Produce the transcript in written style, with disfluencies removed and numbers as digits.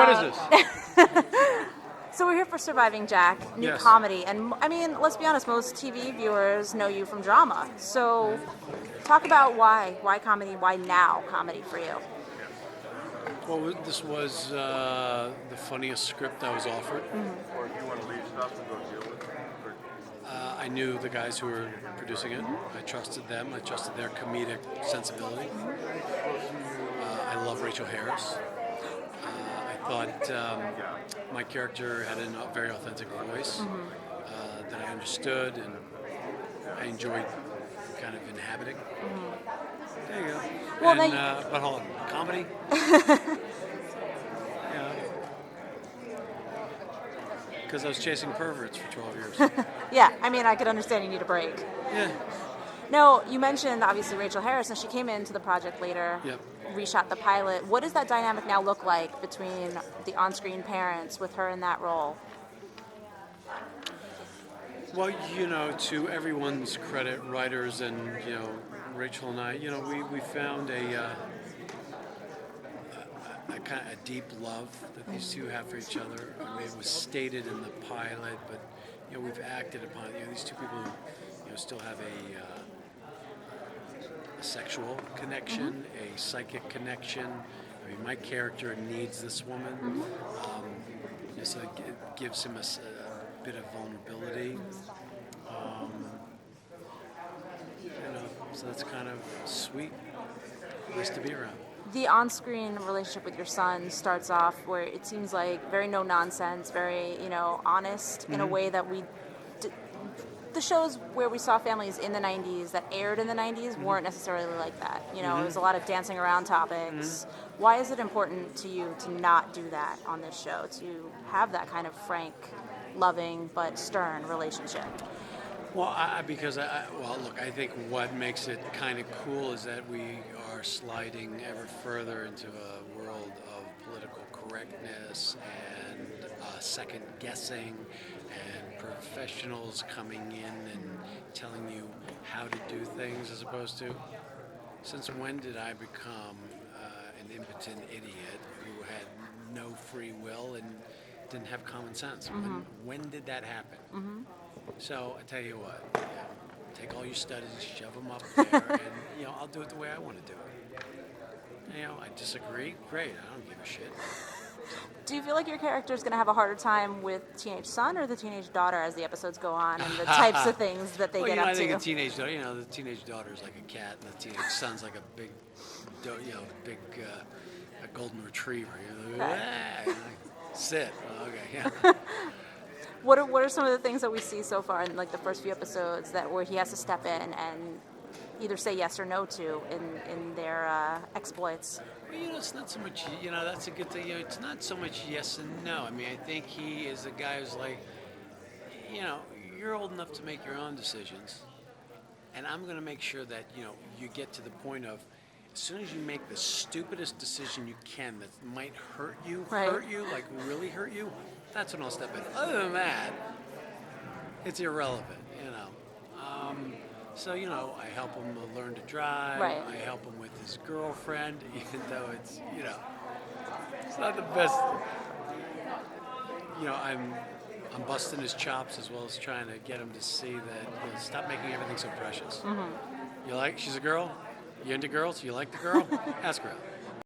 What is this? So we're here for Surviving Jack, new Yes. comedy. And I mean, let's be honest, most TV viewers know you from drama. So talk about why. Why comedy? Why now comedy for you? Well, this was the funniest script I was offered. Or if you want to leave stuff and go deal with it. I knew the guys who were producing it. I trusted them. I trusted their comedic sensibility. I love Rachel Harris. I thought my character had a very authentic voice that I understood and I enjoyed kind of inhabiting. There you go. Well, and, now but hold on, comedy? Because I was chasing perverts for 12 years. Yeah, I mean, I could understand you need a break. Yeah. No, you mentioned obviously Rachel Harris, and she came into the project later, Yep. reshot the pilot. What does that dynamic now look like between the on-screen parents with her in that role? Well, to everyone's credit, writers and, Rachel and I, we found a kind of a deep love that these two have for each other. I mean, it was stated in the pilot, but, we've acted upon it. These two people who, still have a sexual connection, a psychic connection. I mean, my character needs this woman, so it gives him a bit of vulnerability. So that's kind of sweet. Nice to be around. The on-screen relationship with your son starts off where it seems like very no nonsense, very honest in a way that the shows where we saw families in the 90s that aired in the 90s weren't necessarily like that. There was a lot of dancing around topics. Why is it important to you to not do that on this show, to have that kind of frank, loving but stern relationship? Well, because look, I think what makes it kind of cool is that we are sliding ever further into a world of political correctness and second guessing and professionals coming in and telling you how to do things as opposed to, since when did I become an impotent idiot who had no free will and didn't have common sense? When did that happen? So I tell you what, take all your studies, shove them up there, and I'll do it the way I want to do it. I disagree. Great, I don't give a shit. Do you feel like your character is going to have a harder time with teenage son or the teenage daughter as the episodes go on and the types of things that they get up I think to? a teenage daughter, the teenage daughter is like a cat, and the teenage son's like a big, a golden retriever. Sit. Okay, yeah. What are some of the things that we see so far in like the first few episodes where he has to step in and either say yes or no to in their exploits? Well, it's not so much, that's a good thing. It's not so much yes and no. I mean, I think he is a guy who's like, you're old enough to make your own decisions. And I'm going to make sure that, you get to the point of, as soon as you make the stupidest decision you can that might hurt you, like really hurt you, that's when I'll step in. Other than that, it's irrelevant, So, I help him to learn to drive. Right. I help him with his girlfriend, even though it's, it's not the best. I'm busting his chops as well as trying to get him to see that, stop making everything so precious. She's a girl? You into girls? You like the girl? Ask her out.